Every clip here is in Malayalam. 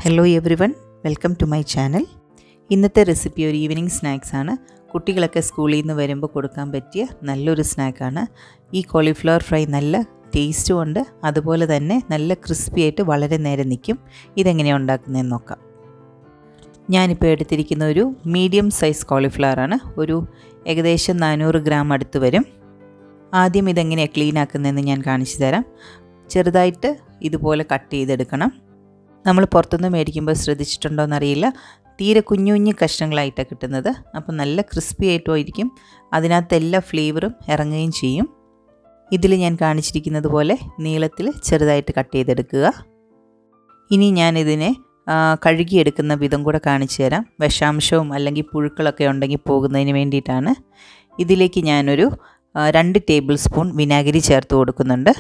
Hello everyone, welcome to my channel. ഇന്നത്തെ റെസിപ്പി ഒരു ഈവനിംഗ് സ്നാക്സ് ആണ്. കുട്ടികളൊക്കെ സ്കൂളിൽ നിന്ന് വരുമ്പോൾ കൊടുക്കാൻ പറ്റിയ നല്ലൊരു സ്നാക്കാണ്. ഈ കോളിഫ്ലവർ ഫ്രൈ നല്ല ടേസ്റ്റും ഉണ്ട്, അതുപോലെ തന്നെ നല്ല ക്രിസ്പി ആയിട്ട് വളരെ നേരം നിൽക്കും. ഇതെങ്ങനെയാണ് ഉണ്ടാക്കുന്നതെന്ന് നോക്കാം. ഞാനിപ്പോൾ എടുത്തിരിക്കുന്ന ഒരു മീഡിയം സൈസ് കോളിഫ്ലവർ ആണ്. ഒരു ഏകദേശം 400 ഗ്രാം അടുത്ത് വരും. ആദ്യം ഇതെങ്ങനെയാണ് ക്ലീൻ ആക്കുന്നതെന്ന് ഞാൻ കാണിച്ചു തരാം. ചെറുതായിട്ട് ഇതുപോലെ കട്ട് ചെയ്തെടുക്കണം. നമ്മൾ പുറത്തുനിന്ന് മേടിക്കുമ്പോൾ ശ്രദ്ധിച്ചിട്ടുണ്ടോ എന്നറിയില്ല, തീരെ കുഞ്ഞു കുഞ്ഞു കഷ്ണങ്ങളായിട്ടാണ് കിട്ടുന്നത്. അപ്പോൾ നല്ല ക്രിസ്പി ആയിട്ടുമായിരിക്കും, അതിനകത്ത് എല്ലാ ഫ്ലേവറും ഇറങ്ങുകയും ചെയ്യും. ഇതിൽ ഞാൻ കാണിച്ചിരിക്കുന്നത് പോലെ നീളത്തിൽ ചെറുതായിട്ട് കട്ട് ചെയ്തെടുക്കുക. ഇനി ഞാനിതിനെ കഴുകിയെടുക്കുന്ന വിധം കൂടെ കാണിച്ചു തരാം. വിഷാംശവും അല്ലെങ്കിൽ പുഴുക്കളൊക്കെ ഉണ്ടെങ്കിൽ പോകുന്നതിന് വേണ്ടിയിട്ടാണ്. ഇതിലേക്ക് ഞാനൊരു 2 ടേബിൾ സ്പൂൺ വിനാഗിരി ചേർത്ത് കൊടുക്കുന്നുണ്ട്.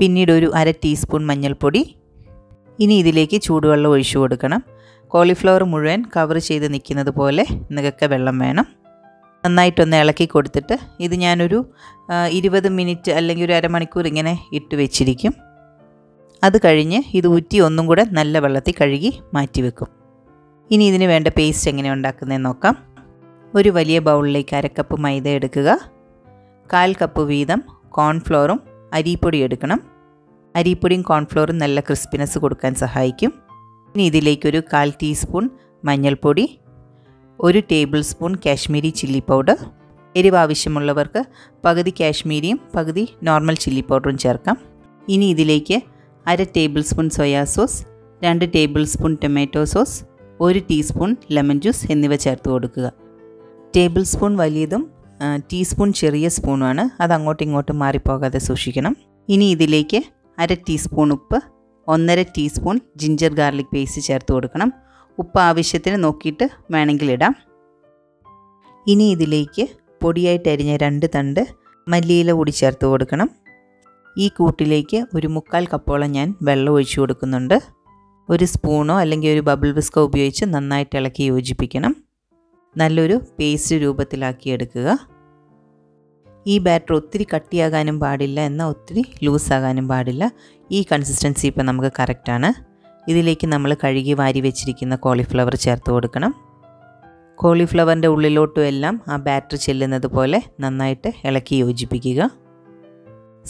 പിന്നീട് ഒരു 1/2 ടീസ്പൂൺ മഞ്ഞൾപ്പൊടി. ഇനി ഇതിലേക്ക് ചൂടുവെള്ളം ഒഴിച്ചു കൊടുക്കണം. കോളിഫ്ലവർ മുഴുവൻ കവർ ചെയ്ത് നിൽക്കുന്നത് പോലെ നികക്ക വെള്ളം വേണം. നന്നായിട്ടൊന്ന് ഇളക്കി കൊടുത്തിട്ട് ഇത് ഞാനൊരു 20 മിനിറ്റ് അല്ലെങ്കിൽ ഒരു അരമണിക്കൂർ ഇങ്ങനെ ഇട്ട് വെച്ചിരിക്കും. അത് കഴിഞ്ഞ് ഇത് ഊറ്റി ഒന്നും കൂടെ നല്ല വെള്ളത്തിൽ കഴുകി മാറ്റി വെക്കും. ഇനി ഇതിന് വേണ്ട പേസ്റ്റ് എങ്ങനെ ഉണ്ടാക്കുന്നതെന്ന് നോക്കാം. ഒരു വലിയ ബൗളിലേക്ക് 1/2 കപ്പ് മൈദ എടുക്കുക. 1/4 കപ്പ് വീതം കോൺഫ്ലോറും അരിപ്പൊടി എടുക്കണം. അരിപ്പൊടിയും കോൺഫ്ലോറും നല്ല ക്രിസ്പിനെസ് കൊടുക്കാൻ സഹായിക്കും. ഇനി ഇതിലേക്കൊരു 1/4 ടീസ്പൂൺ മഞ്ഞൾപ്പൊടി, 1 table spoon Kashmiri chilli powder. എരിവ് ആവശ്യമുള്ളവർക്ക് പകുതി കാശ്മീരിയും പകുതി നോർമൽ ചില്ലി പൗഡറും ചേർക്കാം. ഇനി ഇതിലേക്ക് 1/2 table spoon soya sauce, 2 table spoon tomato sauce, 1 teaspoon lemon juice എന്നിവ ചേർത്ത് കൊടുക്കുക. ടേബിൾ സ്പൂൺ വലിയതും ടീസ്പൂൺ ചെറിയ സ്പൂണുമാണ്, അത് അങ്ങോട്ടും ഇങ്ങോട്ടും മാറിപ്പോകാതെ സൂക്ഷിക്കണം. ഇനി ഇതിലേക്ക് 1/2 ടീസ്പൂൺ ഉപ്പ്, 1/2 ടീസ്പൂൺ ജിഞ്ചർ ഗാർലിക് പേസ്റ്റ് ചേർത്ത് കൊടുക്കണം. ഉപ്പ് ആവശ്യത്തിന് നോക്കിയിട്ട് വേണമെങ്കിൽ ഇടാം. ഇനി ഇതിലേക്ക് പൊടിയായിട്ട് അരിഞ്ഞ 2 തണ്ട് മല്ലിയില കൂടി ചേർത്ത് കൊടുക്കണം. ഈ കൂട്ടിലേക്ക് ഒരു 1/4 കപ്പോളം ഞാൻ വെള്ളം ഒഴിച്ചു കൊടുക്കുന്നുണ്ട്. ഒരു സ്പൂണോ അല്ലെങ്കിൽ ഒരു ബബിൾ വിസ്കോ ഉപയോഗിച്ച് നന്നായിട്ട് ഇളക്കി യോജിപ്പിക്കണം. നല്ലൊരു പേസ്റ്റ് രൂപത്തിലാക്കി എടുക്കുക. ഈ ബാറ്റർ ഒത്തിരി കട്ടിയാകാനും പാടില്ല, എന്നാൽ ഒത്തിരി ലൂസാകാനും പാടില്ല. ഈ കൺസിസ്റ്റൻസി ഇപ്പം നമുക്ക് കറക്റ്റാണ്. ഇതിലേക്ക് നമ്മൾ കഴുകി വാരി വെച്ചിരിക്കുന്ന കോളിഫ്ലവർ ചേർത്ത് കൊടുക്കണം. കോളിഫ്ലവറിൻ്റെ ഉള്ളിലോട്ടും എല്ലാം ആ ബാറ്റർ ചെല്ലുന്നത് പോലെ നന്നായിട്ട് ഇളക്കി യോജിപ്പിക്കുക.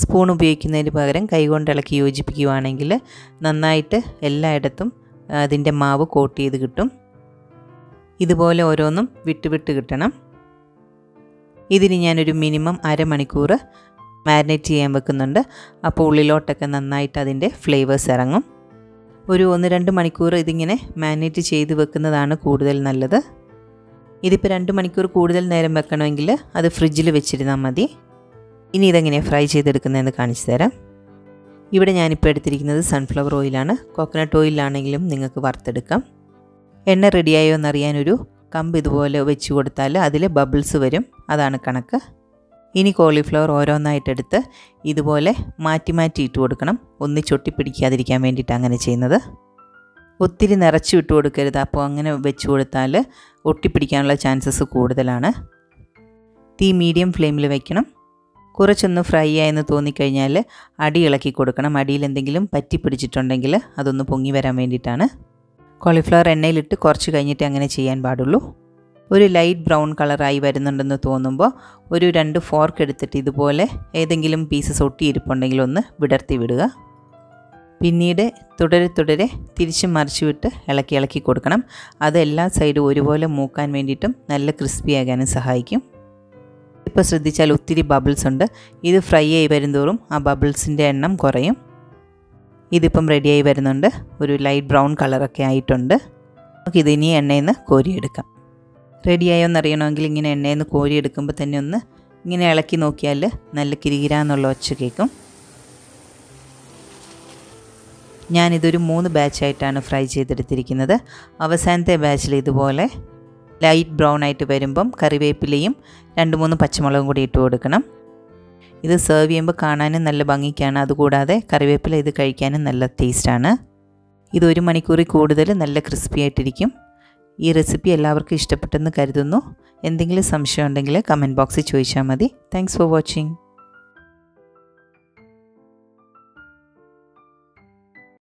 സ്പൂൺ ഉപയോഗിക്കുന്നതിന് പകരം കൈകൊണ്ട് ഇളക്കി യോജിപ്പിക്കുകയാണെങ്കിൽ നന്നായിട്ട് എല്ലായിടത്തും അതിൻ്റെ മാവ് കോട്ട് ചെയ്ത് കിട്ടും. ഇതുപോലെ ഓരോന്നും വിട്ട് കിട്ടണം. ഇതിന് ഞാനൊരു മിനിമം അരമണിക്കൂർ മാരിനേറ്റ് ചെയ്യാൻ വെക്കുന്നുണ്ട്. അപ്പോൾ ഉള്ളിലോട്ടൊക്കെ നന്നായിട്ട് അതിൻ്റെ ഫ്ലേവേഴ്സ് ഇറങ്ങും. ഒരു 1-2 മണിക്കൂർ ഇതിങ്ങനെ മാരിനേറ്റ് ചെയ്ത് വെക്കുന്നതാണ് കൂടുതൽ നല്ലത്. ഇതിപ്പോൾ 2 മണിക്കൂർ കൂടുതൽ നേരം വെക്കണമെങ്കിൽ അത് ഫ്രിഡ്ജിൽ വെച്ചിരുന്നാൽ മതി. ഇനി ഇതെങ്ങനെയാണ് ഫ്രൈ ചെയ്തെടുക്കുന്നതെന്ന് കാണിച്ചു തരാം. ഇവിടെ ഞാനിപ്പോൾ എടുത്തിരിക്കുന്നത് സൺഫ്ലവർ ഓയിലാണ്. കോക്കനട്ട് ഓയിലാണെങ്കിലും നിങ്ങൾക്ക് വറുത്തെടുക്കാം. എണ്ണ റെഡിയായോ എന്നറിയാനൊരു കമ്പ് ഇതുപോലെ വെച്ച് കൊടുത്താൽ അതിൽ ബബിൾസ് വരും, അതാണ് കണക്ക്. ഇനി കോളിഫ്ലവർ ഓരോന്നായിട്ടെടുത്ത് ഇതുപോലെ മാറ്റി ഇട്ട് കൊടുക്കണം. ഒന്നിച്ചൊട്ടി പിടിക്കാതിരിക്കാൻ വേണ്ടിയിട്ട് അങ്ങനെ ചെയ്യുന്നത്. ഒത്തിരി നിറച്ച് ഇട്ട് കൊടുക്കരുത്, അപ്പോൾ അങ്ങനെ വെച്ച് കൊടുത്താൽ ഒട്ടിപ്പിടിക്കാനുള്ള ചാൻസസ് കൂടുതലാണ്. തീ മീഡിയം ഫ്ലെയിമിൽ വയ്ക്കണം. കുറച്ചൊന്ന് ഫ്രൈ ആയെന്ന് തോന്നിക്കഴിഞ്ഞാൽ അടി ഇളക്കി കൊടുക്കണം. അടിയിൽ എന്തെങ്കിലും പറ്റി പിടിച്ചിട്ടുണ്ടെങ്കിൽ അതൊന്ന് പൊങ്ങി വരാൻ വേണ്ടിയിട്ടാണ്. കോളിഫ്ലവർ എണ്ണയിലിട്ട് കുറച്ച് കഴിഞ്ഞിട്ട് അങ്ങനെ ചെയ്യാൻ പാടുള്ളൂ. ഒരു ലൈറ്റ് ബ്രൗൺ കളറായി വരുന്നുണ്ടെന്ന് തോന്നുമ്പോൾ ഒരു 2 ഫോർക്ക് എടുത്തിട്ട് ഇതുപോലെ ഏതെങ്കിലും പീസസ് ഒട്ടിയിരിപ്പുണ്ടെങ്കിൽ ഒന്ന് വിടർത്തി വിടുക. പിന്നീട് തുടരെ തിരിച്ചും മറിച്ചു വിട്ട് ഇളക്കി കൊടുക്കണം. അത് എല്ലാ സൈഡും ഒരുപോലെ മൂക്കാൻ വേണ്ടിയിട്ടും നല്ല ക്രിസ്പി ആകാനും സഹായിക്കും. ഇപ്പോൾ ശ്രദ്ധിച്ചാൽ ഒത്തിരി ബബിൾസ് ഉണ്ട്. ഇത് ഫ്രൈ ആയി വരുന്തോറും ആ ബബിൾസിൻ്റെ എണ്ണം കുറയും. ഇതിപ്പം റെഡിയായി വരുന്നുണ്ട്. ഒരു ലൈറ്റ് ബ്രൗൺ കളറൊക്കെ ആയിട്ടുണ്ട്. നമുക്ക് ഇതിനി എണ്ണയിൽ നിന്ന് കോരിയെടുക്കാം. റെഡിയായോ എന്നറിയണമെങ്കിൽ ഇങ്ങനെ എണ്ണയിൽ നിന്ന് കോരിയെടുക്കുമ്പോൾ തന്നെ ഒന്ന് ഇങ്ങനെ ഇളക്കി നോക്കിയാൽ നല്ല കിരികിരാന്നുള്ള ഒച്ച കേൾക്കും. ഞാനിതൊരു 3 ബാച്ചായിട്ടാണ് ഫ്രൈ ചെയ്തെടുത്തിരിക്കുന്നത്. അവസാനത്തെ ബാച്ചിൽ ഇതുപോലെ ലൈറ്റ് ബ്രൗൺ ആയിട്ട് വരുമ്പം കറിവേപ്പിലയും 2-3 പച്ചമുളകും കൂടി ഇട്ട് കൊടുക്കണം. ഇത് സെർവ് ചെയ്യുമ്പോൾ കാണാനും നല്ല ഭംഗിക്കാണ്. അതുകൂടാതെ കറിവേപ്പില ഇത് കഴിക്കാനും നല്ല ടേസ്റ്റാണ്. ഇത് 1 മണിക്കൂറിൽ കൂടുതൽ നല്ല ക്രിസ്പി ആയിട്ടിരിക്കും. ഈ റെസിപ്പി എല്ലാവർക്കും ഇഷ്ടപ്പെട്ടെന്ന് കരുതുന്നു. എന്തെങ്കിലും സംശയം ഉണ്ടെങ്കിൽ കമൻറ്റ് ബോക്സിൽ ചോദിച്ചാൽ മതി. Thanks for watching.